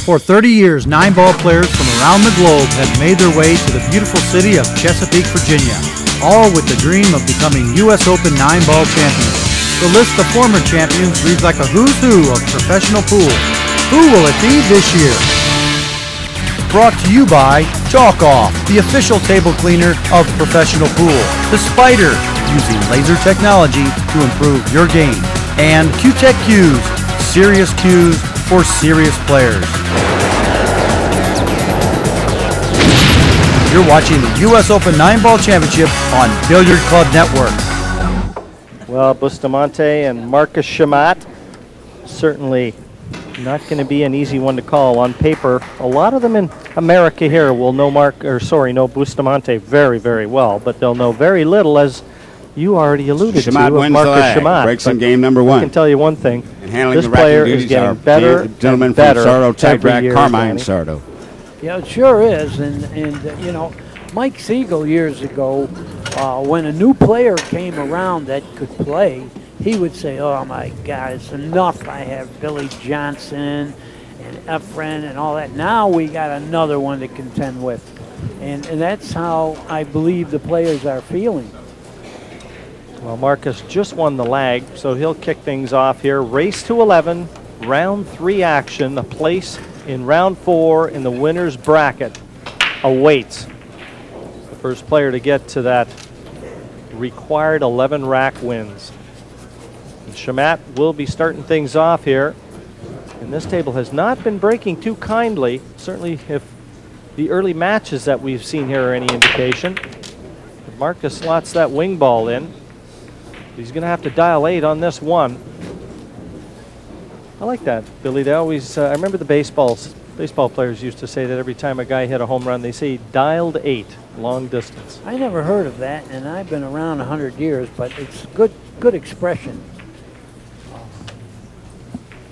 For 30 years, 9-ball players from around the globe have made their way to the beautiful city of Chesapeake, Virginia, all with the dream of becoming U.S. Open 9-ball champions. The list of former champions reads like a who's who of professional pool. Who will it be this year? Brought to you by Chalk Off, the official table cleaner of professional pool. The Spider, using laser technology to improve your game. And Q-Tech Cues, serious cues for serious players. You're watching the U.S. Open 9-Ball Championship on Billiard Club Network. Well, Bustamante and Marcus Chamat, certainly not going to be an easy one to call on paper. A lot of them in America here will know know Bustamante very, very well, but they'll know very little, as you already alluded Chamat to, wins Marcus the leg. Chamat. Breaks in game number one. I can tell you one thing. And handling this the player racking is duties getting are better the gentleman and from better Sardo, every Type year, Carmine Danny. Sardo. Yeah, it sure is. And you know, Mike Siegel years ago, when a new player came around that could play, he would say, oh my God, it's enough. I have Billy Johnson and Efren and all that. Now we got another one to contend with. And that's how I believe the players are feeling. Well, Marcus just won the lag, so he'll kick things off here. Race to 11, round 3 action. A place in round 4 in the winner's bracket awaits. The first player to get to that required 11 rack wins. And Chamat will be starting things off here. And this table has not been breaking too kindly. Certainly if the early matches that we've seen here are any indication. If Marcus slots that wing ball in, he's going to have to dial 8 on this one. I like that, Billy. They always, I remember the baseball players used to say that every time a guy hit a home run, they say dialed 8, long distance. I never heard of that, and I've been around 100 years, but it's good expression.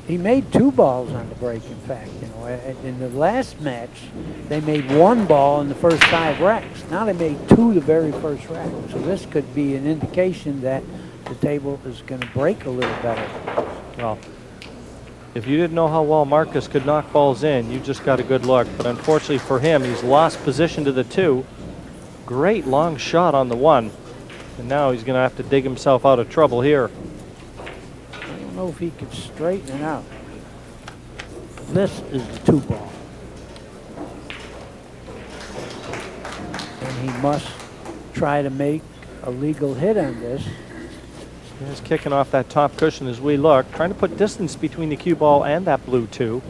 He made 2 balls on the break, in fact. You know, in the last match, they made 1 ball in the first 5 racks. Now they made 2 the very first rack. So this could be an indication that the table is going to break a little better. Well, if you didn't know how well Marcus could knock balls in, you just got a good look. But unfortunately for him, he's lost position to the 2. Great long shot on the 1. And now he's going to have to dig himself out of trouble here. I don't know if he could straighten it out. This is the 2 ball. And he must try to make a legal hit on this. He's kicking off that top cushion as we look, trying to put distance between the cue ball and that blue 2.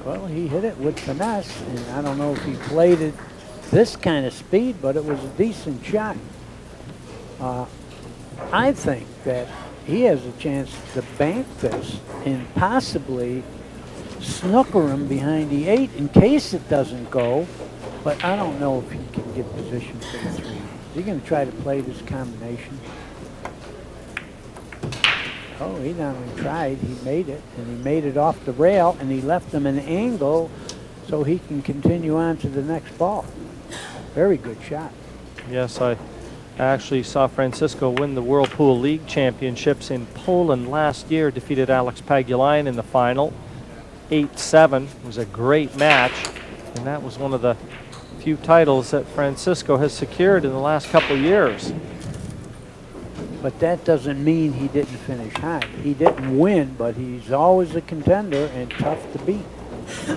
Well, he hit it with finesse, and I don't know if he played it this kind of speed, but it was a decent shot. I think that he has a chance to bank this and possibly snooker him behind the 8 in case it doesn't go. But I don't know if he can get position for the 3. Is he going to try to play this combination? Oh, he not only tried, he made it. And he made it off the rail, and he left him an angle so he can continue on to the next ball. Very good shot. Yes, I actually saw Francisco win the Whirlpool League Championships in Poland last year. Defeated Alex Pagulayan in the final. 8-7. It was a great match. And that was one of the few titles that Francisco has secured in the last couple of years. But that doesn't mean he didn't finish high. He didn't win, but he's always a contender and tough to beat.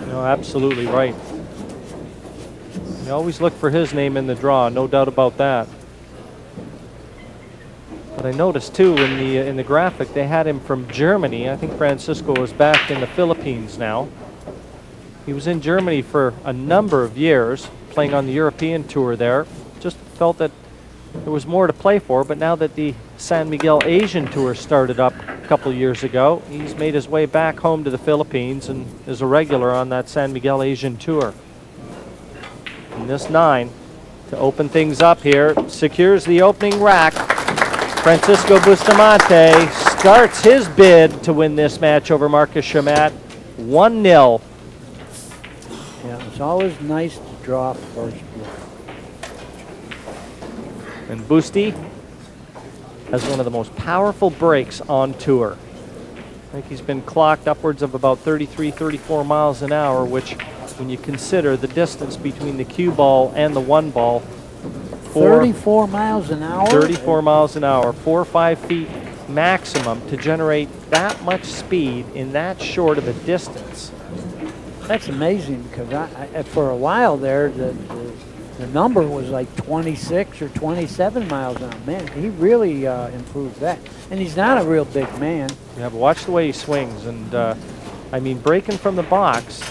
No, absolutely right. You always look for his name in the draw, no doubt about that. But I noticed too in the graphic they had him from Germany. I think Francisco is back in the Philippines now. He was in Germany for a number of years, playing on the European tour there. Just felt that there was more to play for, but now that the San Miguel Asian Tour started up a couple years ago, he's made his way back home to the Philippines and is a regular on that San Miguel Asian Tour. And this 9, to open things up here, secures the opening rack. Francisco Bustamante starts his bid to win this match over Marcus Chamat, 1-0. Yeah, it's always nice to draw first blood. And Busty has one of the most powerful breaks on tour. I think he's been clocked upwards of about 33, 34 miles an hour, which, when you consider the distance between the cue ball and the 1 ball, 34 miles an hour? 34 miles an hour, 4 or 5 feet maximum to generate that much speed in that short of a distance. That's amazing, because I for a while there, the number was like 26 or 27 miles an hour. Man, he really improved that. And he's not a real big man. Yeah, but watch the way he swings. And, I mean, breaking from the box,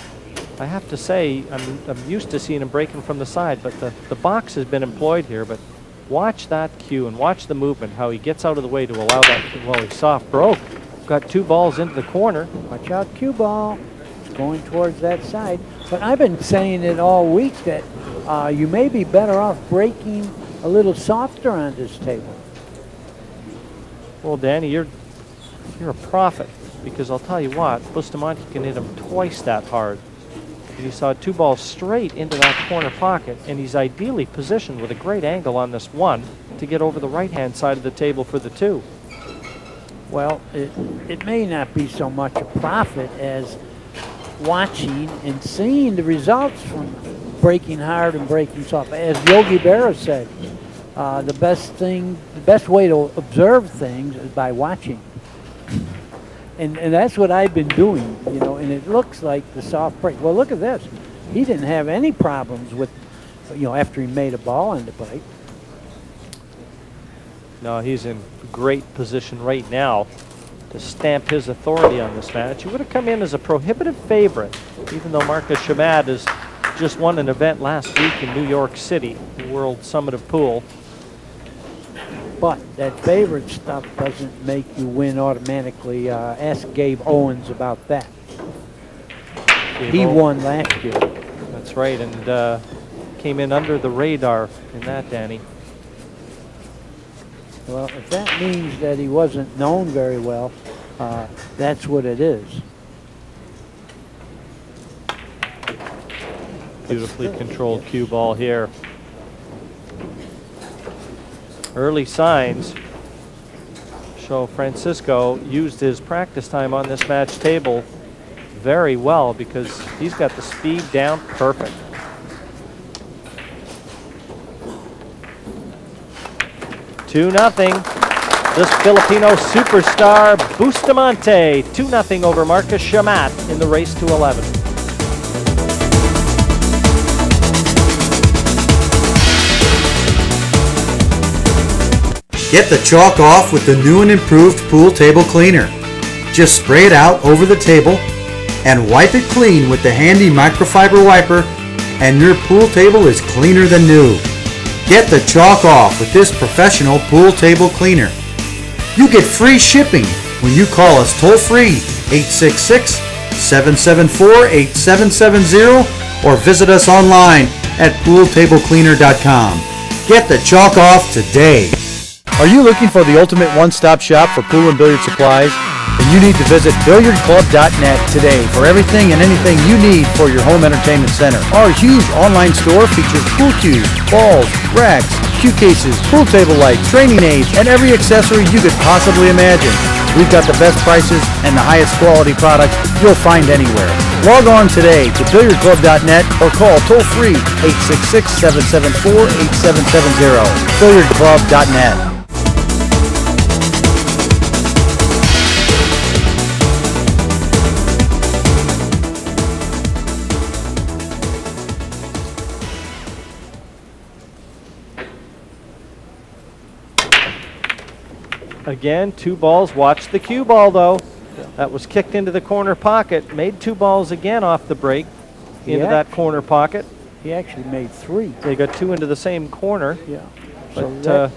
I have to say, I'm used to seeing him breaking from the side, but the box has been employed here. But watch that cue and watch the movement, how he gets out of the way to allow that. Well, he soft broke. Got 2 balls into the corner. Watch out, cue ball. It's going towards that side. But I've been saying it all week that you may be better off breaking a little softer on this table. Well, Danny, you're a prophet, because I'll tell you what, Bustamante can hit him twice that hard. You saw 2 balls straight into that corner pocket, and he's ideally positioned with a great angle on this 1 to get over the right-hand side of the table for the 2. Well, it may not be so much a profit as watching and seeing the results from breaking hard and breaking soft. As Yogi Berra said, the best way to observe things is by watching. And that's what I've been doing, you know, and it looks like the soft break. Well, look at this. He didn't have any problems with, you know, after he made a ball in the break. No, he's in great position right now to stamp his authority on this match. He would have come in as a prohibitive favorite, even though Marcus Chamat has just won an event last week in New York City, the World Summit of Pool. But that favorite stuff doesn't make you win automatically. Ask Gabe Owens about that. He won last year. That's right, and came in under the radar in that, Danny. Well, if that means that he wasn't known very well, that's what it is. Beautifully controlled cue ball here. Early signs show Francisco used his practice time on this match table very well, because he's got the speed down perfect. Two nothing. This Filipino superstar Bustamante, 2-0 over Marcus Chamat in the race to 11. Get the chalk off with the new and improved pool table cleaner. Just spray it out over the table and wipe it clean with the handy microfiber wiper, and your pool table is cleaner than new. Get the chalk off with this professional pool table cleaner. You get free shipping when you call us toll-free 866-774-8770 or visit us online at pooltablecleaner.com. Get the chalk off today. Are you looking for the ultimate one-stop shop for pool and billiard supplies? Then you need to visit billiardclub.net today for everything and anything you need for your home entertainment center. Our huge online store features pool cues, balls, racks, cue cases, pool table lights, training aids, and every accessory you could possibly imagine. We've got the best prices and the highest quality products you'll find anywhere. Log on today to billiardclub.net or call toll-free 866-774-8770. billiardclub.net. Again, 2 balls. Watch the cue ball, though. That was kicked into the corner pocket. Made 2 balls again off the break into that corner pocket. He actually made 3. They got 2 into the same corner. Yeah. But So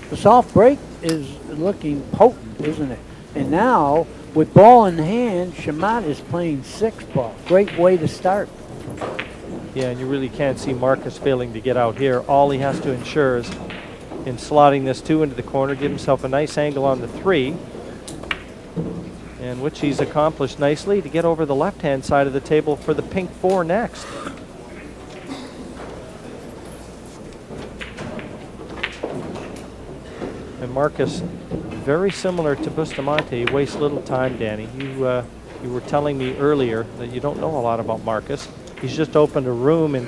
the soft break is looking potent, isn't it? And now, with ball in hand, Chamat is playing 6 ball. Great way to start. yeah, and you really can't see Marcus failing to get out here. All he has to ensure is in slotting this 2 into the corner, give himself a nice angle on the 3, and which he's accomplished nicely to get over the left-hand side of the table for the pink 4 next. And Marcus, very similar to Bustamante, he wastes little time, Danny. You were telling me earlier that you don't know a lot about Marcus. He's just opened a room in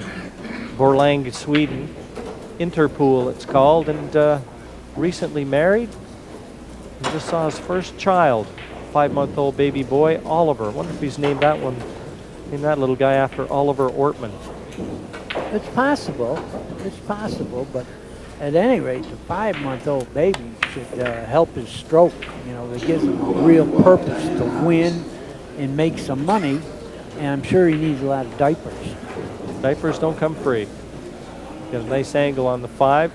Borlänge, Sweden, Interpool it's called, and recently married. He just saw his first child, 5-month-old baby boy, Oliver. I wonder if he's named that little guy after Oliver Ortman. It's possible, but at any rate, the 5-month-old baby should help his stroke. You know, that gives him a real purpose to win and make some money, and I'm sure he needs a lot of diapers. Diapers don't come free. Got a nice angle on the 5.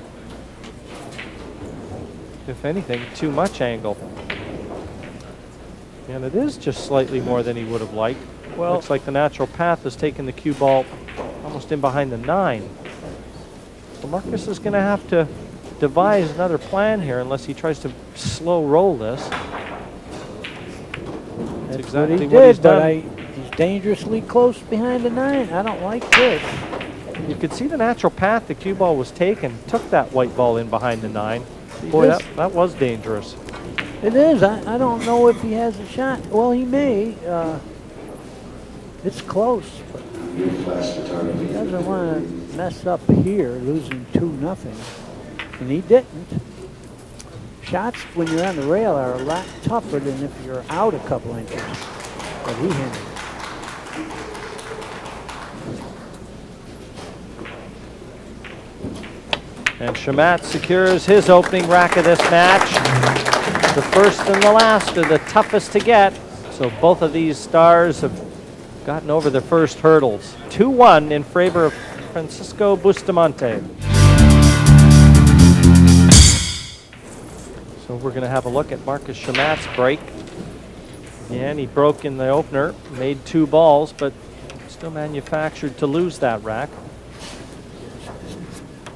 If anything, too much angle. And it is just slightly more than he would have liked. Well, looks like the natural path has taken the cue ball almost in behind the 9. So Marcus is going to have to devise another plan here unless he tries to slow roll this. That's exactly what he's done. But he's dangerously close behind the 9. I don't like this. You could see the natural path the cue ball was taken. Took that white ball in behind the 9. Boy, that was dangerous. It is. I don't know if he has a shot. Well, he may. It's close, but he doesn't want to mess up here, losing 2-0. And he didn't. Shots when you're on the rail are a lot tougher than if you're out a couple inches. But he handled it. And Chamat secures his opening rack of this match. The first and the last are the toughest to get. So both of these stars have gotten over their first hurdles. 2-1 in favor of Francisco Bustamante. So we're going to have a look at Marcus Chamat's break. And he broke in the opener, made 2 balls, but still manufactured to lose that rack.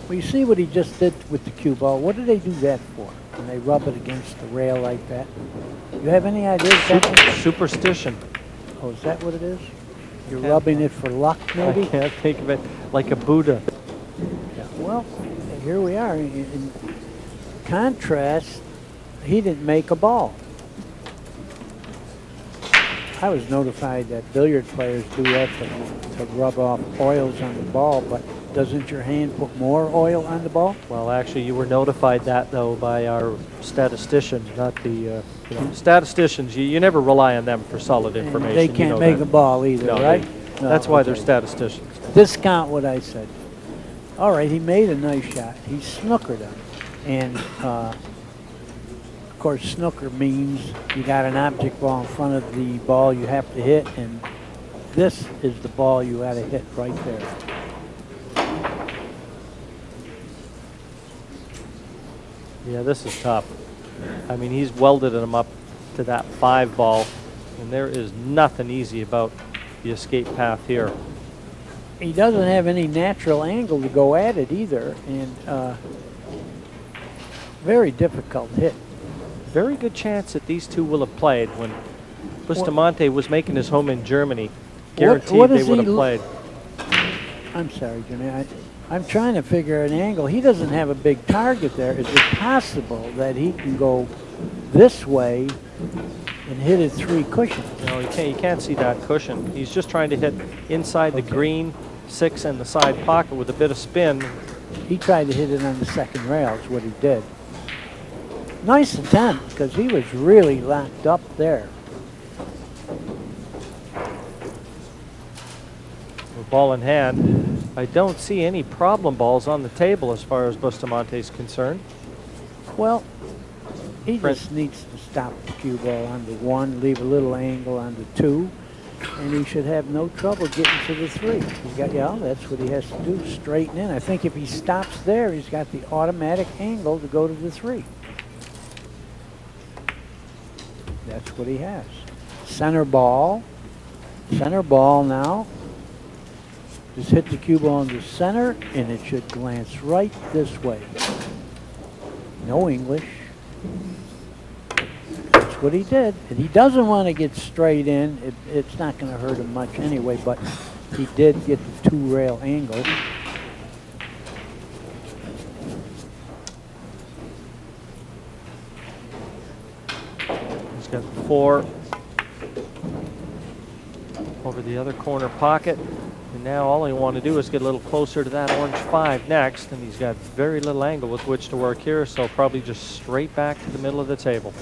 Well, you see what he just did with the cue ball. What do they do that for when they rub it against the rail like that? You have any idea? Superstition. Oh, is that what it is? You're rubbing it for luck, maybe? I can't think of it like a Buddha. Yeah, well, here we are. In contrast, he didn't make a ball. I was notified that billiard players do that to rub off oils on the ball, but doesn't your hand put more oil on the ball? Well, actually, you were notified that, though, by our statisticians, not the statisticians. You never rely on them for solid information. They can't make a ball either, no, right? No, that's why they're statisticians. Discount what I said. All right, he made a nice shot. He snookered him. And, of course, snooker means you got an object ball in front of the ball you have to hit, and this is the ball you got to hit right there. Yeah, this is tough. I mean, he's welded him up to that 5 ball, and there is nothing easy about the escape path here. He doesn't have any natural angle to go at it either, and very difficult hit. Very good chance that these two will have played when Bustamante was making his home in Germany. Guaranteed they would have played. I'm sorry, Jimmy. I'm trying to figure an angle. He doesn't have a big target there. Is it possible that he can go this way and hit it 3 cushions? No, you can't see that cushion. He's just trying to hit inside the green 6 and the side pocket with a bit of spin. He tried to hit it on the second rail is what he did. Nice attempt, because he was really locked up there. With ball in hand, I don't see any problem balls on the table as far as Bustamante is concerned. Well, he just needs to stop the cue ball on the 1, leave a little angle on the 2, and he should have no trouble getting to the 3. He's got, that's what he has to do, straighten in. I think if he stops there, he's got the automatic angle to go to the 3. That's what he has. Center ball now. Just hit the cue ball in the center, and it should glance right this way. No English. That's what he did. And he doesn't want to get straight in. It's not going to hurt him much anyway, but he did get the 2-rail angle. He's got 4 over the other corner pocket. And now all I want to do is get a little closer to that orange 5 next. And he's got very little angle with which to work here, so probably just straight back to the middle of the table.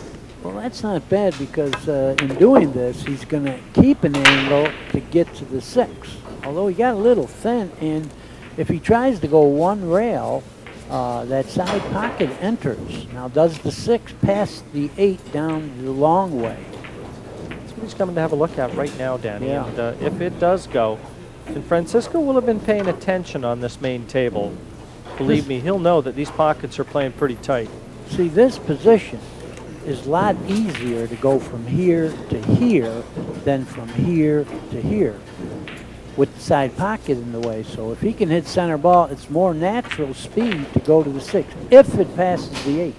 Well, that's not bad because in doing this, he's going to keep an angle to get to the 6. Although he got a little thin, and if he tries to go 1 rail, that side pocket enters. Now, does the 6 pass the 8 down the long way? That's what he's coming to have a look at right now, Danny. Yeah. And if it does go, and Francisco will have been paying attention on this main table. Believe me, he'll know that these pockets are playing pretty tight. See, this position is a lot easier to go from here to here than from here to here with the side pocket in the way. So if he can hit center ball, it's more natural speed to go to the 6 if it passes the 8.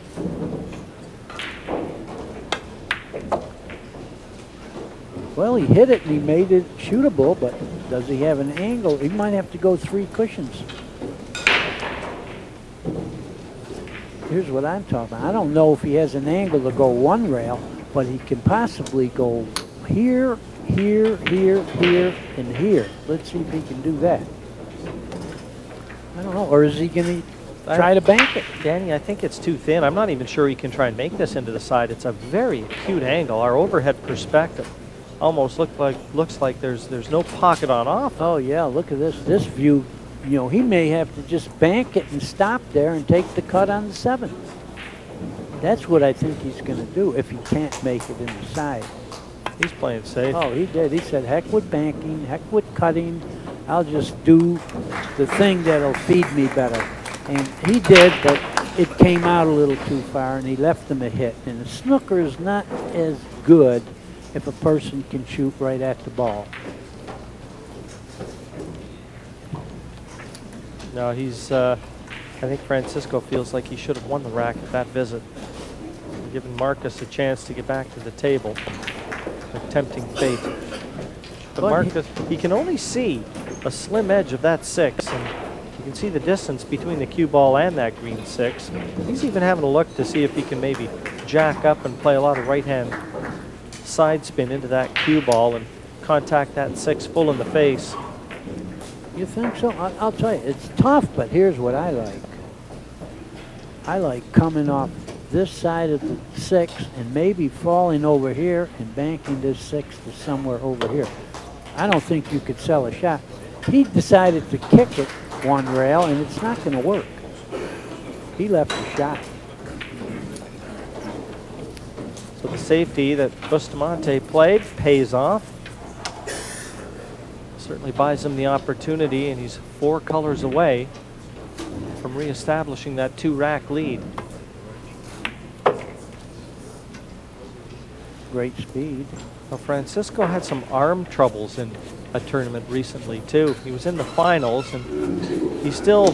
Well, he hit it and he made it shootable, but does he have an angle? He might have to go 3 cushions. Here's what I'm talking about. I don't know if he has an angle to go 1 rail, but he can possibly go here, here, here, here, and here. Let's see if he can do that. I don't know. Or is he going to try to bank it? Danny, I think it's too thin. I'm not even sure he can try and make this into the side. It's a very acute angle. Our overhead perspective almost looks like there's no pocket on off. Oh, yeah. Look at this. This view. You know, he may have to just bank it and stop there and take the cut on the 7. That's what I think he's going to do if he can't make it in the side. He's playing safe. Oh, he did. He said, heck with banking, heck with cutting. I'll just do the thing that'll feed me better. And he did, but it came out a little too far, and he left him a hit. And the snooker is not as good if a person can shoot right at the ball. No, he's, I think Francisco feels like he should have won the rack at that visit. Giving Marcus a chance to get back to the table. A tempting fate. But Marcus, he can only see a slim edge of that 6, and you can see the distance between the cue ball and that green 6. He's even having a look to see if he can maybe jack up and play a lot of right-hand side spin into that cue ball and contact that 6 full in the face. You think so? I'll tell you, it's tough, but here's what I like. I like coming off this side of the 6 and maybe falling over here and banking this 6 to somewhere over here. I don't think you could sell a shot. He decided to kick it 1 rail, and it's not going to work. He left the shot. So the safety that Bustamante played pays off. Certainly buys him the opportunity, and he's 4 colors away from reestablishing that 2-rack lead. Great speed. Well, Francisco had some arm troubles in a tournament recently too. He was in the finals, and he still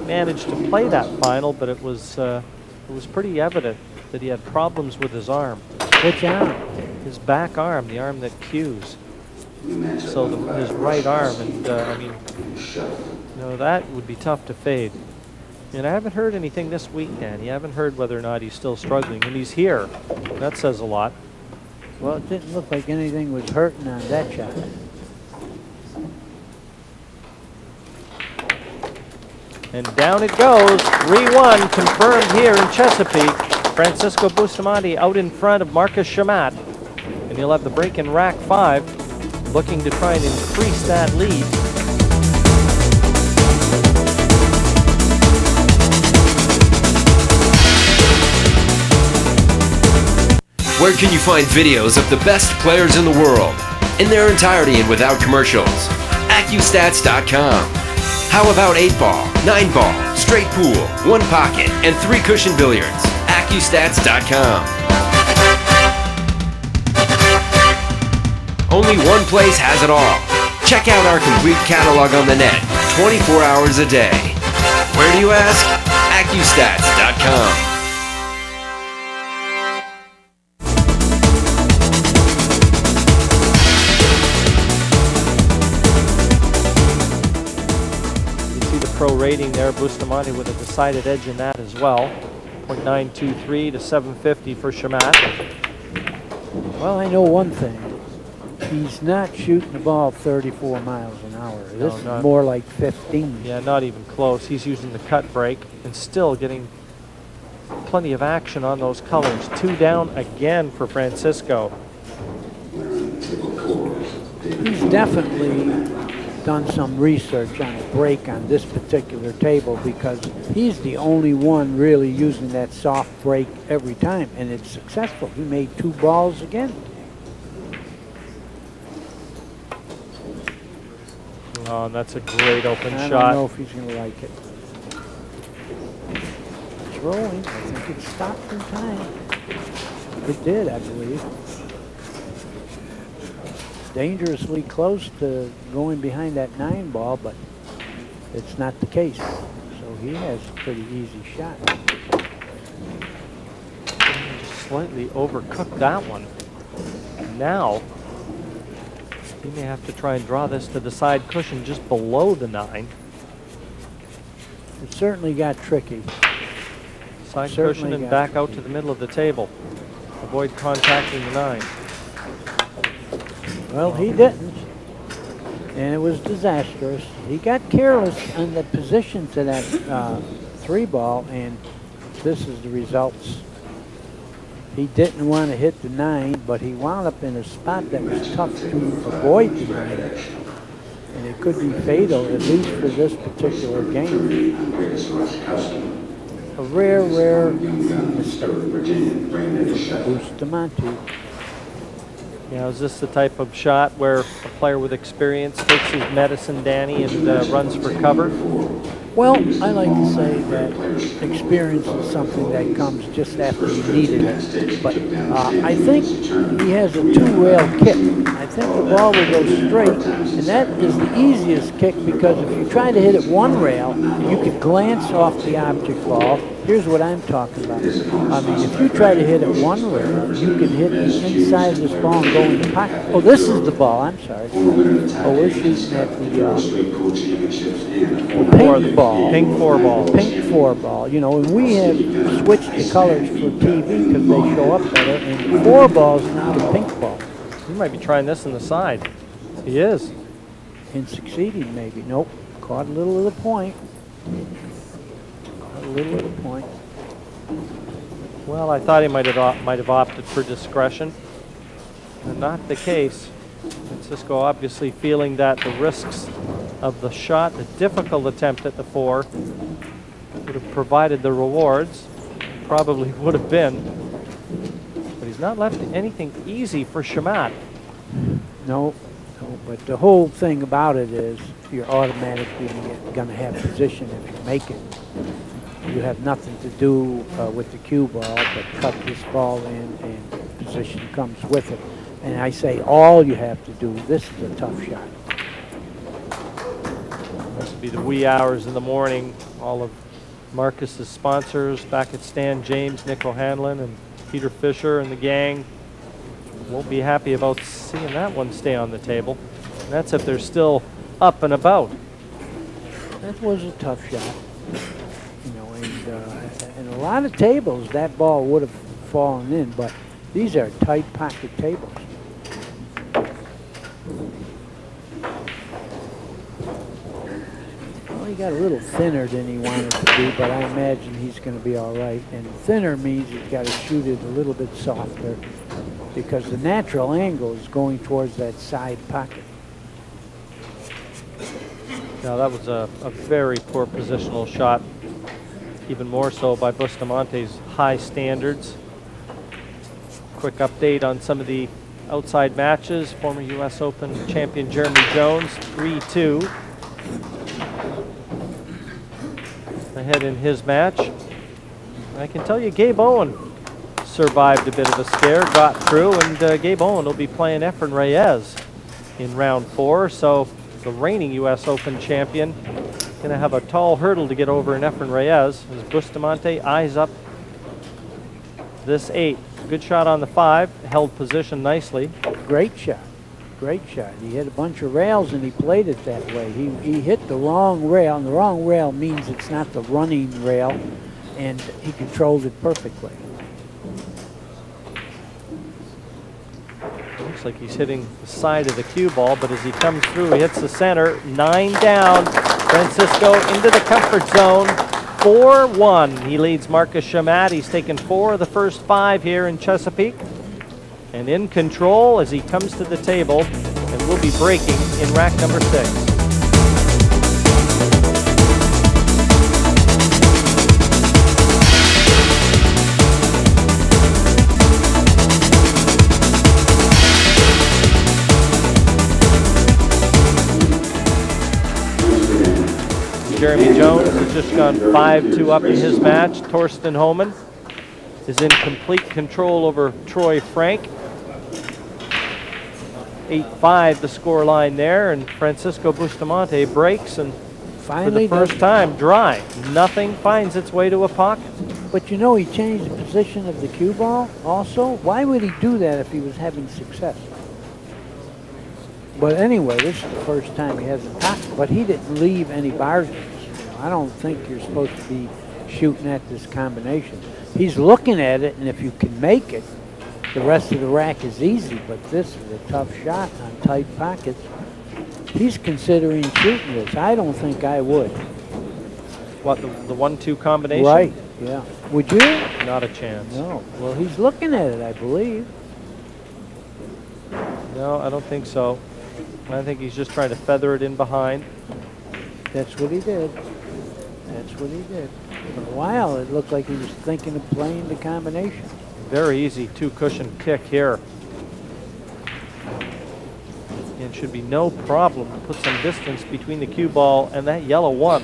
managed to play that final, but it was pretty evident that he had problems with his arm. Which arm? His back arm, the arm that cues. So his right arm, and I mean, that would be tough to fade. And I haven't heard anything this week, Danny. I haven't heard whether or not he's still struggling, and he's here. That says a lot. Well, it didn't look like anything was hurting on that shot. And down it goes, 3-1 confirmed here in Chesapeake. Francisco Bustamante out in front of Marcus Chamat, and he'll have the break in rack 5, looking to try and increase that lead. Where can you find videos of the best players in the world, in their entirety and without commercials? AccuStats.com. How about 8-ball, 9-ball, straight pool, 1 pocket, and 3 cushion billiards? AccuStats.com. Only one place has it all. Check out our complete catalog on the net, 24 hours a day. Where do you ask? AccuStats.com. Pro rating there, Bustamante with a decided edge in that as well. .923 to 750 for Chamat. Well, I know one thing. He's not shooting the ball 34 miles an hour. This is more like 15. Yeah, not even close. He's using the cut break and still getting plenty of action on those colors. 2 down again for Francisco. He's definitely done some research on a break on this particular table because he's the only one really using that soft break every time, and it's successful. He made 2 balls again. Oh, and that's a great open shot. I don't know if he's going to like it. It's rolling. I think it stopped in time. It did, I believe. Dangerously close to going behind that 9 ball, but it's not the case. So he has a pretty easy shot. Just slightly overcooked that one. Now, he may have to try and draw this to the side cushion just below the 9. It certainly got tricky. Side cushion and back out to the middle of the table. Avoid contacting the 9. Well, he didn't, and it was disastrous. He got careless on the position to that 3 ball, and this is the results. He didn't want to hit the 9, but he wound up in a spot that was tough to avoid the 9, and it could be fatal, at least for this particular game. A rare mistake. Bustamante. Yeah, is this the type of shot where a player with experience takes his medicine, Danny, and runs for cover? Well, I like to say that experience is something that comes just after you needed it. But I think he has a 2-rail kick. I think the ball will go straight, and that is the easiest kick because if you try to hit it 1 rail, you could glance off the object ball. Here's what I'm talking about. I mean, if you try to hit it 1 rail, you can hit the inside of this ball and go in the pocket. Oh, this is the ball. I'm sorry. Oh, we're shooting at the pink ball. Pink 4 ball. Pink 4 ball. You know, and we have switched the colors for TV because they show up better. And 4 balls now the pink ball. He might be trying this on the side. He is. And succeeding, maybe. Nope. Caught a little of the point. A little of the point. Well, I thought he might have opted for discretion. And not the case. Francisco obviously feeling that the risks of the shot, the difficult attempt at the 4, would have provided the rewards. Probably would have been. But he's not left anything easy for Chamat. No, but the whole thing about it is you're automatically going to have position if you make it. You have nothing to do with the cue ball but cut this ball in and position comes with it. And I say all you have to do, this is a tough shot. This will be the wee hours in the morning. All of Marcus's sponsors back at Stan James, Nick O'Hanlon, and Peter Fisher and the gang won't be happy about seeing that one stay on the table. And that's if they're still up and about. That was a tough shot. You know, and a lot of tables that ball would have fallen in, but these are tight pocket tables. Well, he got a little thinner than he wanted to be, but I imagine he's going to be all right. And thinner means he's got to shoot it a little bit softer because the natural angle is going towards that side pocket. Now that was a very poor positional shot, even more so by Bustamante's high standards. Quick update on some of the outside matches. Former U.S. Open champion Jeremy Jones, 3-2. Ahead in his match. I can tell you Gabe Owen survived a bit of a scare, got through, and Gabe Owen will be playing Efren Reyes in round 4. So the reigning U.S. Open champion going to have a tall hurdle to get over in Efren Reyes as Bustamante eyes up this 8. Good shot on the 5, held position nicely. Great shot. Great shot. He hit a bunch of rails and he played it that way. He hit the wrong rail, and the wrong rail means it's not the running rail, and he controlled it perfectly. Looks like he's hitting the side of the cue ball, but as he comes through, he hits the center. 9 down. Francisco into the comfort zone. 4-1. He leads Marcus Chamat. He's taken 4 of the first 5 here in Chesapeake. And in control as he comes to the table, and will be breaking in rack number 6. Jeremy Jones has just gone 5-2 up in his match. Torsten Homan is in complete control over Troy Frank. 8-5 the score line there, and Francisco Bustamante breaks, and Finally for the first time dry. Nothing finds its way to a pocket. But you know, he changed the position of the cue ball also. Why would he do that if he was having success? But anyway, this is the first time he has a pocket, but he didn't leave any margins. You know, I don't think you're supposed to be shooting at this combination. He's looking at it, and if you can make it, the rest of the rack is easy, but this is a tough shot on tight pockets. He's considering shooting this. I don't think I would. What, the 1-2 combination? Right, yeah. Would you? Not a chance. No. Well, he's looking at it, I believe. No, I don't think so. I think he's just trying to feather it in behind. That's what he did. That's what he did. For a while, it looked like he was thinking of playing the combination. Very easy 2-cushion kick here. And should be no problem to put some distance between the cue ball and that yellow 1.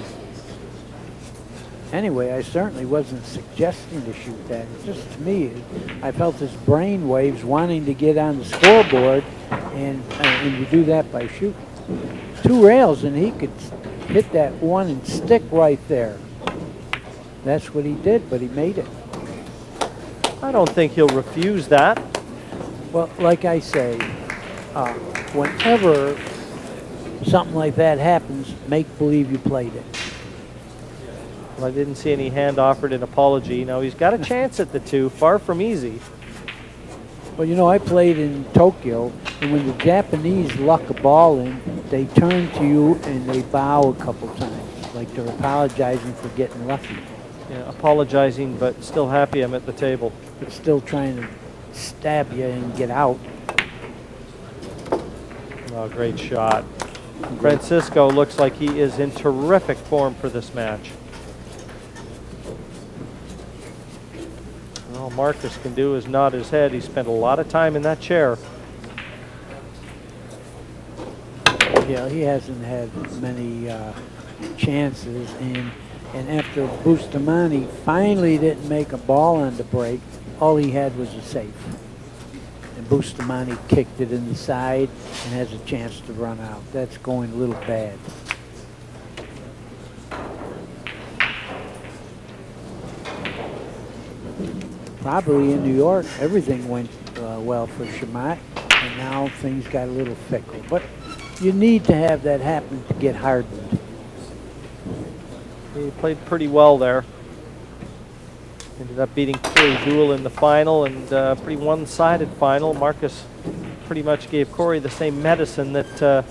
Anyway, I certainly wasn't suggesting to shoot that. It's just to me, I felt his brain waves wanting to get on the scoreboard, and you do that by shooting. 2 rails, and he could hit that 1 and stick right there. That's what he did, but he made it. I don't think he'll refuse that. Well, like I say, whenever something like that happens, make believe you played it. Well, I didn't see any hand offered in apology. Now he's got a chance at the 2, far from easy. Well, you know, I played in Tokyo, and when the Japanese luck a ball in, they turn to you and they bow a couple times, like they're apologizing for getting lucky. Yeah, apologizing, but still happy I'm at the table. But still trying to stab you and get out. Oh, great shot. Francisco looks like he is in terrific form for this match. All Marcus can do is nod his head. He spent a lot of time in that chair. Yeah, he hasn't had many chances, and after Bustamante finally didn't make a ball on the break, all he had was a safe. And Bustamante kicked it in the side and has a chance to run out. That's going a little bad. Probably in New York, everything went well for Chamat, and now things got a little fickle. But you need to have that happen to get hardened. He played pretty well there. Ended up beating Corey Duell in the final, and pretty one-sided final. Marcus pretty much gave Corey the same medicine that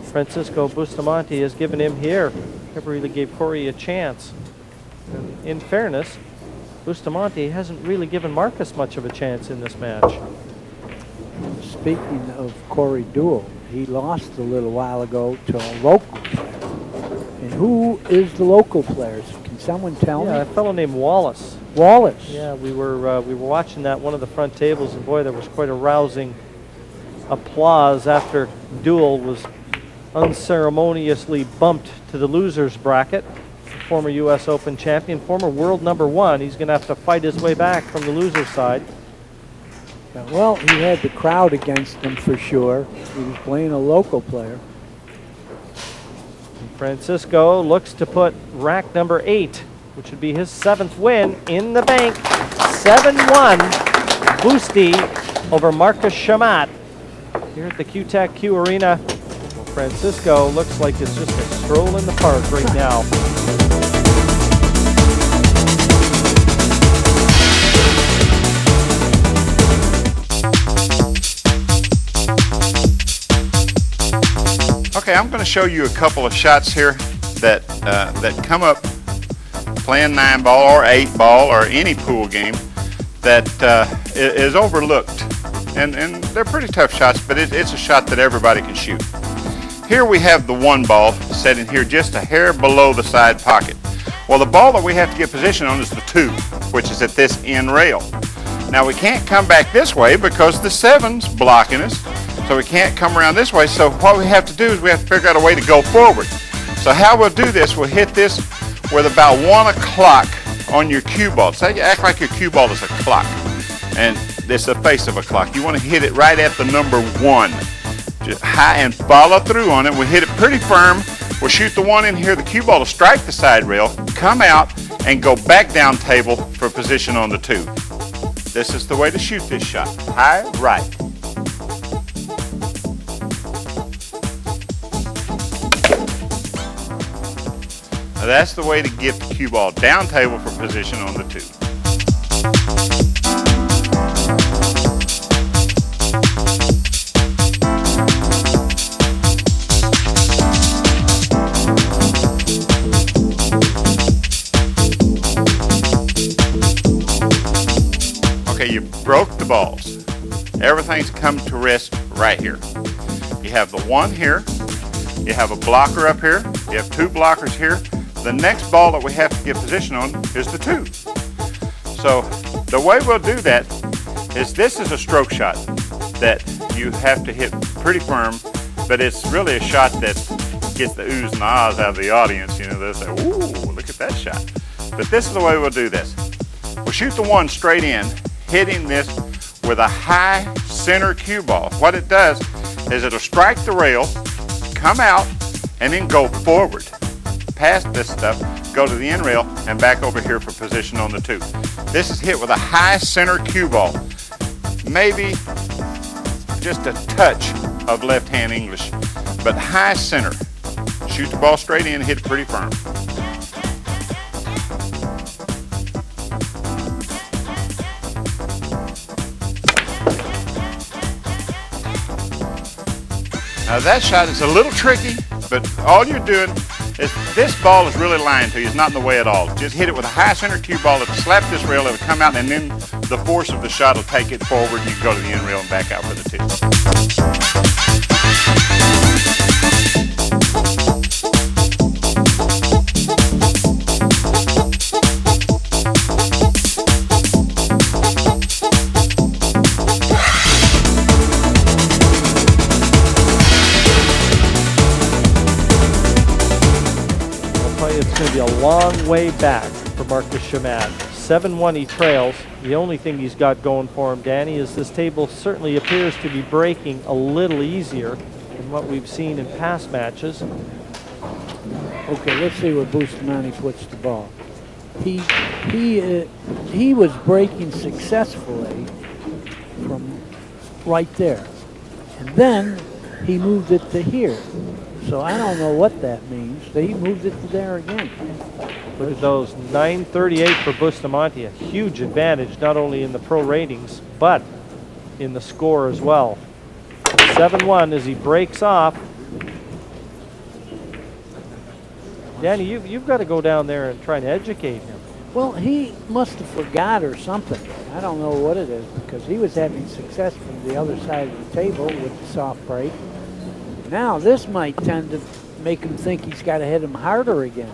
Francisco Bustamante has given him here. Never really gave Corey a chance. And in fairness, Bustamante hasn't really given Marcus much of a chance in this match. Speaking of Corey Duell, he lost a little while ago to a local player. And who is the local player? Can someone tell me? Yeah, a fellow named Wallace. Wallace. Yeah, we were watching that one of the front tables, and boy, there was quite a rousing applause after Duell was unceremoniously bumped to the losers bracket. Former U.S. Open champion, former world #1. He's going to have to fight his way back from the loser's side. Well, he had the crowd against him for sure. He was playing a local player. And Francisco looks to put rack #8, which would be his 7th win, in the bank. 7-1, Boosty over Marcus Chamat here at the QTAC Arena. Well, Francisco looks like it's just a stroll in the park right now. Okay, I'm going to show you a couple of shots here that that come up playing 9-ball or 8-ball or any pool game that is overlooked. And they're pretty tough shots, but it's a shot that everybody can shoot. Here we have the 1-ball set in here just a hair below the side pocket. Well, the ball that we have to get position on is the 2, which is at this end rail. Now we can't come back this way because the 7's blocking us, so we can't come around this way. So what we have to do is we have to figure out a way to go forward. So how we'll do this, we'll hit this with about 1 o'clock on your cue ball. So you act like your cue ball is a clock, and it's the face of a clock. You want to hit it right at the number 1. Just high and follow through on it. We'll hit it pretty firm. We'll shoot the 1 in here. The cue ball will strike the side rail, come out, and go back down table for position on the 2. This is the way to shoot this shot. High, right. Now that's the way to get the cue ball down table for position on the 2. Okay, you broke the balls. Everything's come to rest right here. You have the 1 here. You have a blocker up here. You have 2 blockers here. The next ball that we have to get position on is the 2. So the way we'll do that is this is a stroke shot that you have to hit pretty firm, but it's really a shot that gets the oohs and ahs out of the audience. You know, they'll say, ooh, look at that shot. But this is the way we'll do this. We'll shoot the 1 straight in, hitting this with a high center cue ball. What it does is it'll strike the rail, come out, and then go forward. Past this stuff, go to the end rail, and back over here for position on the 2. This is hit with a high center cue ball. Maybe just a touch of left-hand English, but high center. Shoot the ball straight in, hit it pretty firm. Now that shot is a little tricky, but all you're doing is this ball is really lying to you. It's not in the way at all. Just hit it with a high center cue ball. It'll slap this rail, it'll come out, and then the force of the shot will take it forward. You can go to the end rail and back out for the 2. It's going to be a long way back for Marcus Chamat. 7-1 he trails. The only thing he's got going for him, Danny, is this table certainly appears to be breaking a little easier than what we've seen in past matches. Okay, let's see where Bustamante puts the ball. He was breaking successfully from right there, and then he moved it to here. So I don't know what that means. He moved it to there again. Look at those, 938 for Bustamante, a huge advantage not only in the pro ratings but in the score as well. 7-1 as he breaks off. Danny, you've got to go down there and try to educate him. Well, he must have forgot or something. I don't know what it is, because he was having success from the other side of the table with the soft break. Now this might tend to make him think he's got to hit him harder again.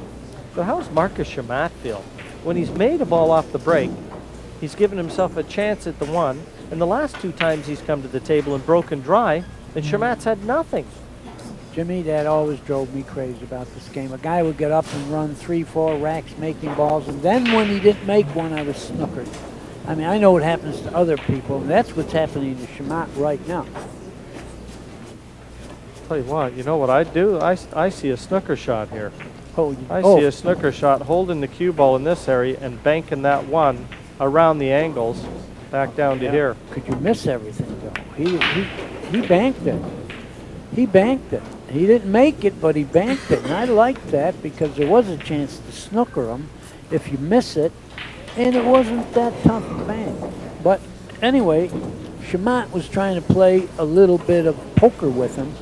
So how's Marcus Chamat feel? When he's made a ball off the break, he's given himself a chance at the 1, and the last 2 times he's come to the table and broken dry, and Chamat's had nothing. Jimmy, that always drove me crazy about this game. A guy would get up and run 3-4 racks making balls, and then when he didn't make one, I was snookered. I mean, I know what happens to other people, and that's what's happening to Chamat right now. Tell you what, you know what I'd do? I see a snooker shot here. I Oh, see a snooker shot holding the cue ball in this area and banking that 1 around the angles back down to here. could you miss everything, though? He banked it. He banked it. He didn't make it, but he banked it. And I liked that because there was a chance to snooker him if you miss it, and it wasn't that tough to bank. But anyway, Chamat was trying to play a little bit of poker with him,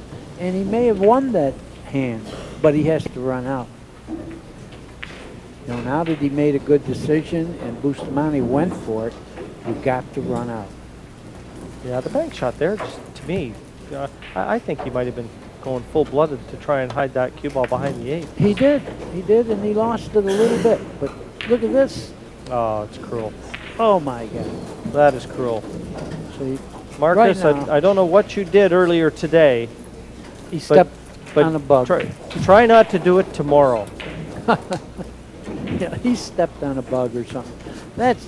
and he may have won that hand, but he has to run out. You know, now that he made a good decision and Bustamante went for it, you've got to run out. Yeah, the bank shot there, just to me, I think he might have been going full-blooded to try and hide that cue ball behind the 8. He did, and he lost it a little bit. But look at this. Oh, it's cruel. Oh my God. That is cruel. See, Marcus, right now, I don't know what you did earlier today. he stepped but on a bug. Try not to do it tomorrow. Yeah, he stepped on a bug or something.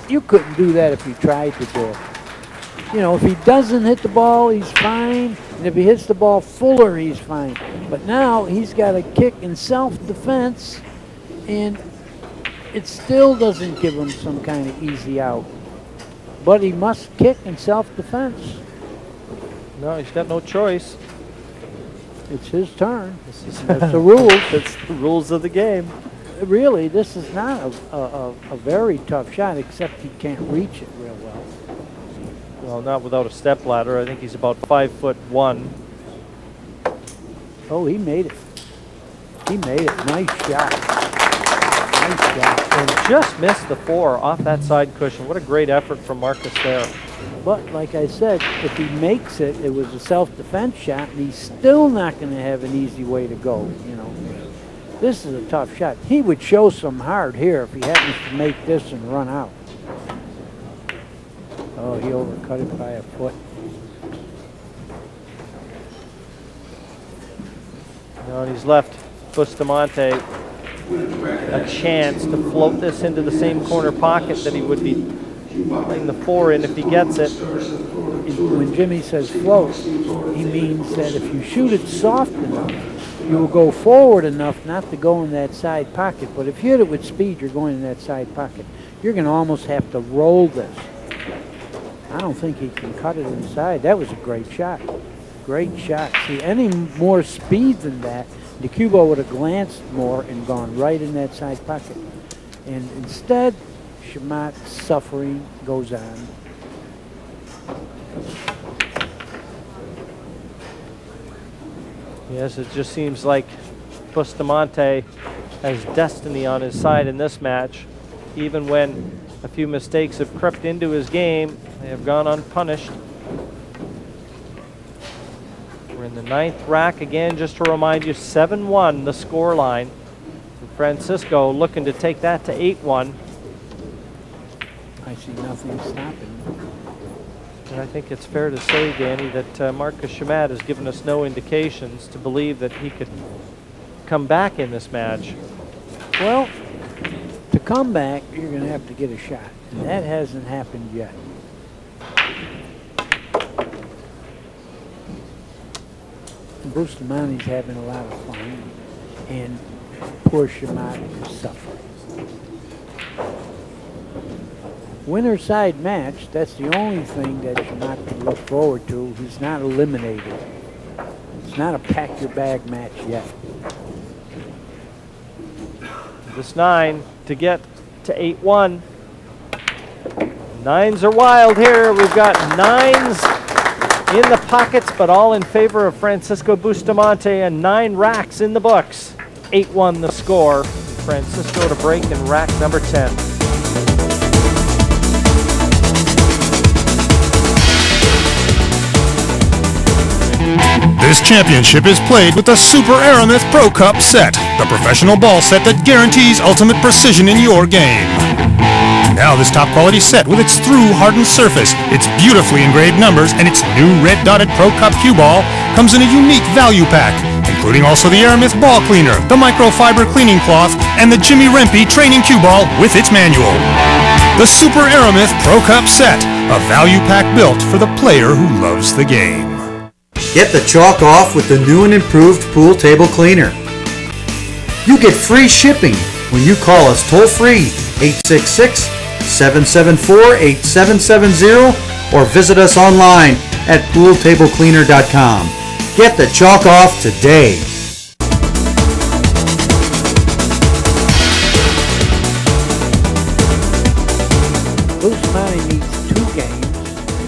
You couldn't do that if you tried to do it. You know, if he doesn't hit the ball, he's fine. And if he hits the ball fuller, he's fine. But now he's got a kick in self-defense, and it still doesn't give him some kind of easy out. But he must kick in self-defense. No, he's got no choice. It's his turn. That's the rules. It's the rules of the game. Really, this is not a very tough shot, except he can't reach it real well. Well, not without a step ladder. I think he's about 5'1". Oh, he made it. He made it. Nice shot. Nice shot. And just missed the 4 off that side cushion. What a great effort from Marcus there. But like I said, if he makes it, it was a self-defense shot, and he's still not going to have an easy way to go. You know, this is a tough shot. He would show some heart here if he happens to make this and run out. Oh, he overcut it by a foot. No, and he's left Bustamante a chance to float this into the same corner pocket that he would be playing the 4 in if he gets it. When Jimmy says float, he means that if you shoot it soft enough, you will go forward enough not to go in that side pocket. But if you hit it with speed, you're going in that side pocket. You're going to almost have to roll this. I don't think he can cut it inside. That was a great shot. Great shot. See, any more speed than that, the cue ball would have glanced more and gone right in that side pocket. And instead, Chamat's suffering goes on. Yes, it just seems like Bustamante has destiny on his side in this match. Even when a few mistakes have crept into his game, they have gone unpunished. We're in the 9th rack again, just to remind you, 7-1 the score line. And Francisco looking to take that to 8-1. I see nothing stopping. And I think it's fair to say, Danny, that Marcus Chamat has given us no indications to believe that he could come back in this match. Well, to come back, you're going to have to get a shot. And that hasn't happened yet. Bustamante's having a lot of fun, and poor Chamat is suffering. Winner side match, that's the only thing that Chamat can look forward to. He's not eliminated. It's not a pack your bag match yet. This 9 to get to 8-1. 9s are wild here. We've got 9s in the pockets, but all in favor of Francisco Bustamante, and 9 racks in the books. 8-1 the score. Francisco to break in rack number 10. This championship is played with the Super Aramith Pro Cup set, the professional ball set that guarantees ultimate precision in your game. Now this top quality set with its through hardened surface, its beautifully engraved numbers, and its new red dotted Pro Cup cue ball comes in a unique value pack, including also the Aramith ball cleaner, the microfiber cleaning cloth, and the Jimmy Rempe training cue ball with its manual. The Super Aramith Pro Cup set, a value pack built for the player who loves the game. Get the chalk off with the new and improved pool table cleaner. You get free shipping when you call us toll-free 866-774-8770 or visit us online at pooltablecleaner.com. Get the chalk off today. Bustamante needs 2 games.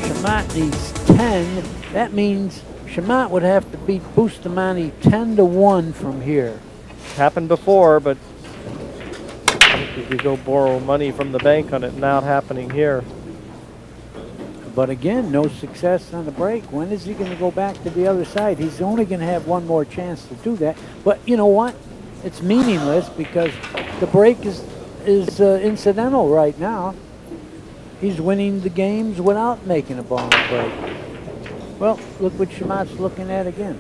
Chamat needs 10. That means Chamat would have to beat Bustamante 10-1 from here. Happened before, but I think you could go borrow money from the bank on it, not happening here. But again, no success on the break. When is he going to go back to the other side? He's only going to have one more chance to do that. But you know what? It's meaningless because the break is incidental right now. He's winning the games without making a ball break. Well, look what Chamat's looking at again.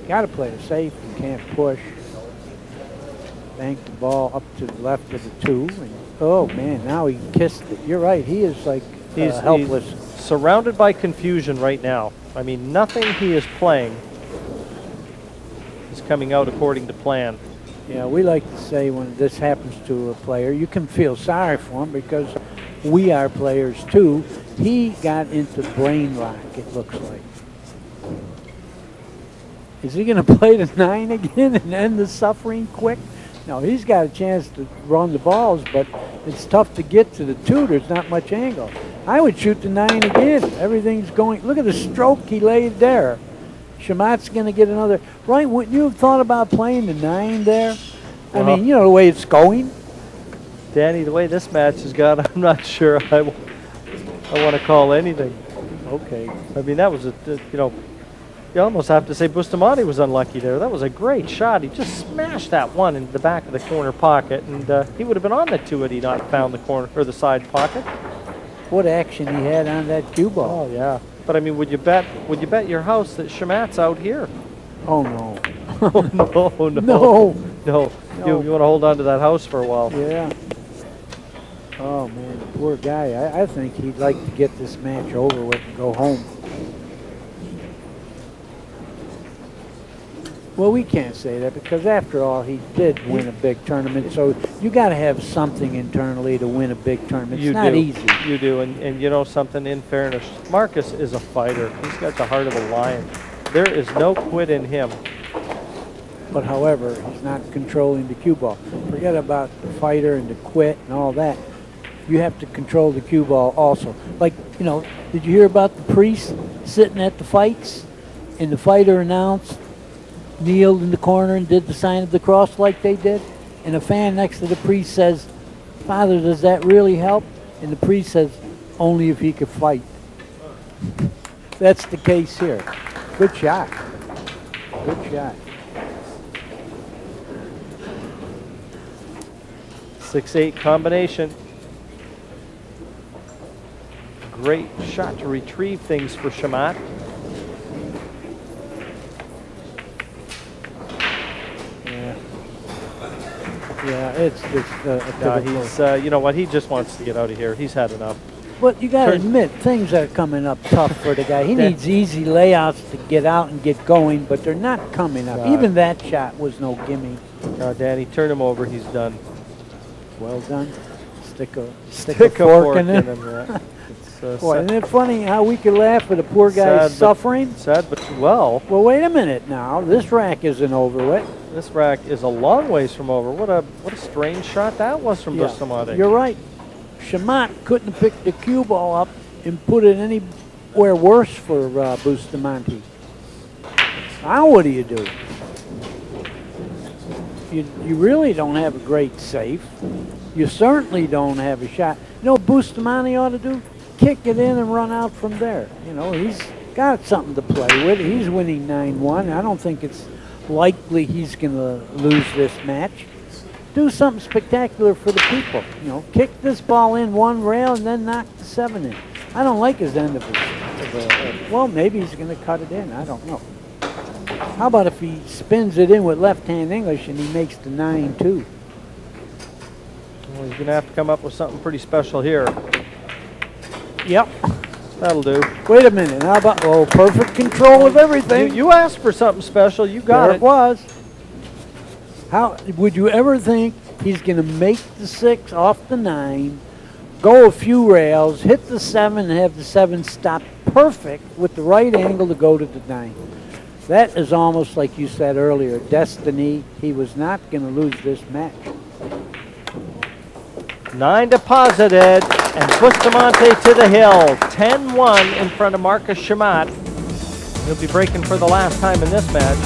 Got to play it safe. You can't push. Bank the ball up to the left of the 2. And, oh, man, now he kissed it. You're right. He is like helpless. He's surrounded by confusion right now. I mean, nothing he is playing is coming out according to plan. Yeah, we like to say when this happens to a player, you can feel sorry for him because we are players too. He got into brain lock, it looks like. Is he going to play the 9 again and end the suffering quick? No, he's got a chance to run the balls, but it's tough to get to the 2. There's not much angle. I would shoot the 9 again. Everything's going. Look at the stroke he laid there. Chamat's going to get another. Right, wouldn't you have thought about playing the 9 there? I mean, you know, the way it's going. Danny, the way this match has gone, I'm not sure I want to call anything. Okay. I mean, that was you almost have to say Bustamante was unlucky there. That was a great shot. He just smashed that one in the back of the corner pocket, and he would have been on the 2 had he not found the corner or the side pocket. What action he had on that cue ball. Oh yeah. But I mean, would you bet your house that Chamat's out here? Oh no. Oh, no. No. No. You want to hold on to that house for a while. Yeah. Oh man, the poor guy. I think he'd like to get this match over with and go home. Well, we can't say that because after all, he did win a big tournament. So you got to have something internally to win a big tournament. It's not easy. You do, and you know something. In fairness, Marcus is a fighter. He's got the heart of a lion. There is no quit in him. But however, he's not controlling the cue ball. Forget about the fighter and the quit and all that. You have to control the cue ball also. Like, you know, did you hear about the priest sitting at the fights and the fighter announced, kneeled in the corner and did the sign of the cross like they did? And a fan next to the priest says, "Father, does that really help?" And the priest says, "Only if he could fight." That's the case here. Good shot. Good shot. 6-8 combination. Great shot to retrieve things for Chamat. Yeah, it's just he's you know what? He just wants to get out of here. He's had enough. But you got to admit, things are coming up tough for the guy. He needs easy layouts to get out and get going, but they're not coming up. Even that shot was no gimme. Danny, turn him over. He's done. Well done. Stick a fork in it. Boy, isn't it funny how we could laugh at a poor guy's suffering? Sad, but well. Well, wait a minute now. This rack isn't over with. This rack is a long ways from over. What a strange shot that was from Bustamante. You're right. Chamat couldn't have picked the cue ball up and put it anywhere worse for Bustamante. Now what do you do? You really don't have a great safe. You certainly don't have a shot. You know what Bustamante ought to do? Kick it in and run out from there. You know, he's got something to play with. He's winning 9-1. I don't think it's likely he's going to lose this match. Do something spectacular for the people. You know, kick this ball in one rail and then knock the 7 in. I don't like his end of it. Well, maybe he's going to cut it in. I don't know. How about if he spins it in with left-hand English and he makes the 9 too? Well, he's going to have to come up with something pretty special here. Yep. That'll do. Wait a minute. How about, perfect control of everything. You asked for something special. You got it. There it was. How would you ever think he's going to make the 6 off the 9, go a few rails, hit the 7, and have the 7 stop perfect with the right angle to go to the 9? That is almost like you said earlier, destiny. He was not going to lose this match. 9 deposited. And Bustamante to the hill. 10-1 in front of Marcus Chamat. He'll be breaking for the last time in this match.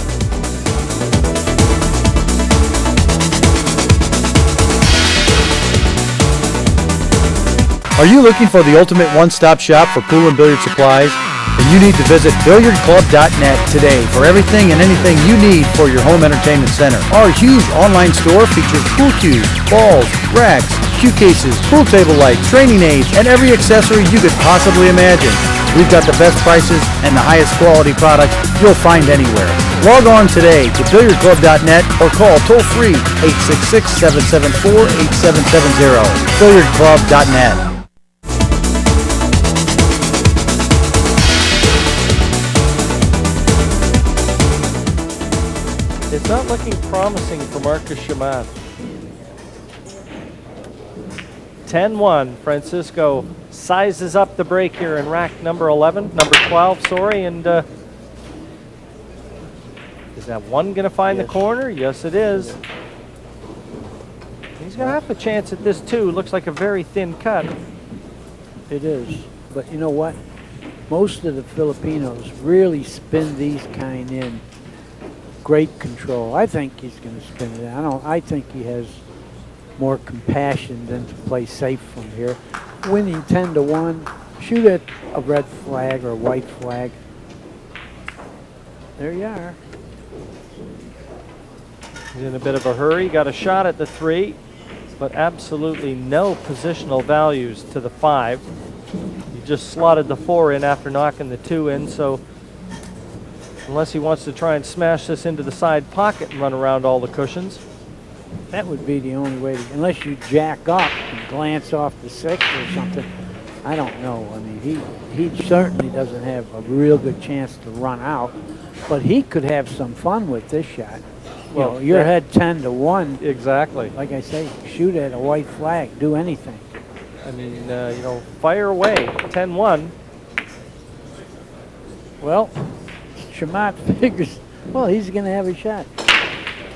Are you looking for the ultimate one-stop shop for pool and billiard supplies? Then you need to visit billiardclub.net today for everything and anything you need for your home entertainment center. Our huge online store features pool cues, balls, racks, cue cases, pool table lights, training aids, and every accessory you could possibly imagine. We've got the best prices and the highest quality products you'll find anywhere. Log on today to billiardclub.net or call toll-free 866-774-8770. billiardclub.net. It's not looking promising for Marcus Chamat. 10-1. Francisco sizes up the break here in rack number 12, sorry, and is that one going to find the corner? Yes, it is. He's going to have a chance at this too. Looks like a very thin cut. It is. But you know what? Most of the Filipinos really spin these kind in great control. I think he's going to spin it. I think he has more compassion than to play safe from here. Winning 10-1, shoot at a red flag or a white flag. There you are. He's in a bit of a hurry. Got a shot at the 3, but absolutely no positional values to the 5. He just slotted the 4 in after knocking the 2 in, so unless he wants to try and smash this into the side pocket and run around all the cushions. That would be the only way to, unless you jack up and glance off the 6 or something. I don't know. I mean, he certainly doesn't have a real good chance to run out, but he could have some fun with this shot. Well, you know, you're ahead 10-1. Exactly. Like I say, shoot at a white flag, do anything. I mean, you know, fire away. 10-1. Well, Chamat figures, well, he's going to have a shot.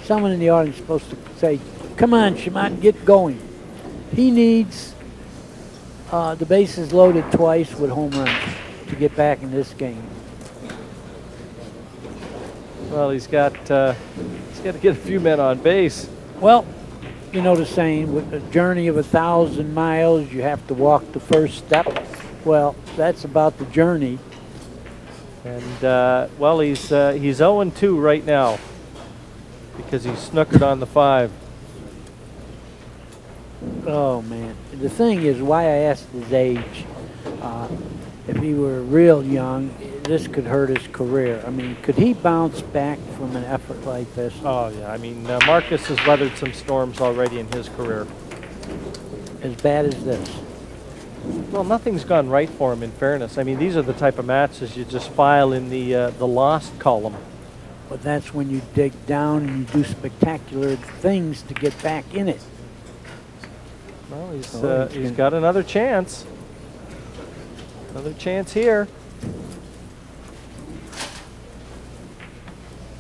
Someone in the audience is supposed to say, come on, Chamat, get going. He needs the bases loaded twice with home runs to get back in this game. Well, he's got to get a few men on base. Well, you know the saying, with a journey of 1,000 miles, you have to walk the first step. Well, that's about the journey. And, well, he's 0-2 right now because he's snookered on the 5. Oh, man. The thing is, why I asked his age, if he were real young, this could hurt his career. I mean, could he bounce back from an effort like this? Oh, yeah. I mean, Marcus has weathered some storms already in his career. As bad as this? Well, nothing's gone right for him, in fairness. I mean, these are the type of matches you just file in the lost column. But that's when you dig down and you do spectacular things to get back in it. Well, he's got another chance. Another chance here.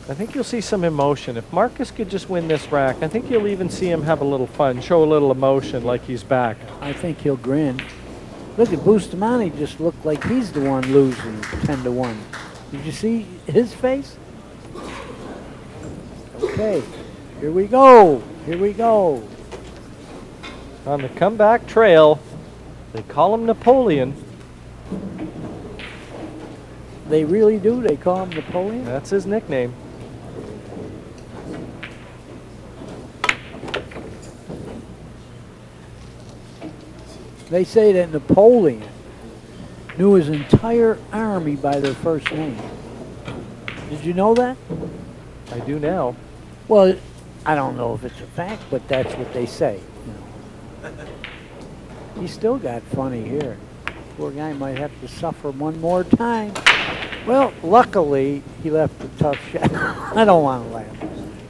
I think you'll see some emotion. If Marcus could just win this rack, I think you'll even see him have a little fun, show a little emotion like he's back. I think he'll grin. Look at Bustamante, just looked like he's the one losing 10-1. Did you see his face? Okay, here we go. Here we go. On the comeback trail, they call him Napoleon. They really do? They call him Napoleon? That's his nickname. They say that Napoleon knew his entire army by their first name. Did you know that? I do now. Well, I don't know if it's a fact, but that's what they say. You know. He still got funny here. Poor guy might have to suffer one more time. Well, luckily, he left a tough shot. I don't want to laugh.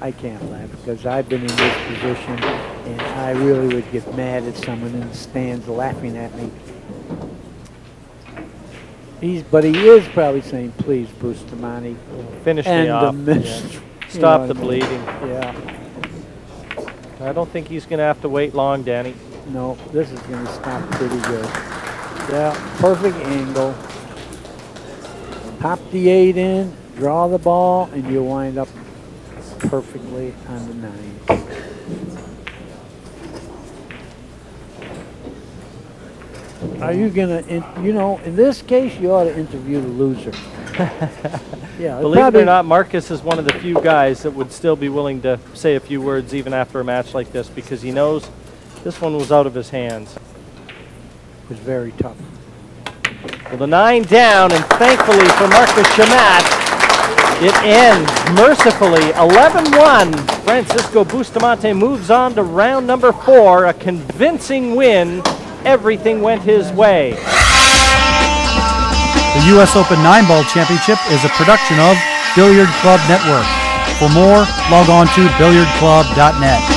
I can't laugh because I've been in this position and I really would get mad at someone in the stands laughing at me. But he is probably saying, please, Bustamante. Finish me off. Yeah. Stop the bleeding. Yeah. I don't think he's going to have to wait long, Danny. No, this is going to stop pretty good. Yeah, perfect angle. Pop the 8 in, draw the ball, and you wind up perfectly on the 9. Are you going to, in this case, you ought to interview the loser. Yeah, Believe it or not, Marcus is one of the few guys that would still be willing to say a few words even after a match like this because he knows this one was out of his hands. It was very tough. Well, the 9 down, and thankfully for Marcus Chamat, it ends mercifully 11-1. Francisco Bustamante moves on to round number 4, a convincing win. Everything went his way. The U.S. Open 9-Ball Championship is a production of Billiard Club Network. For more, log on to billiardclub.net.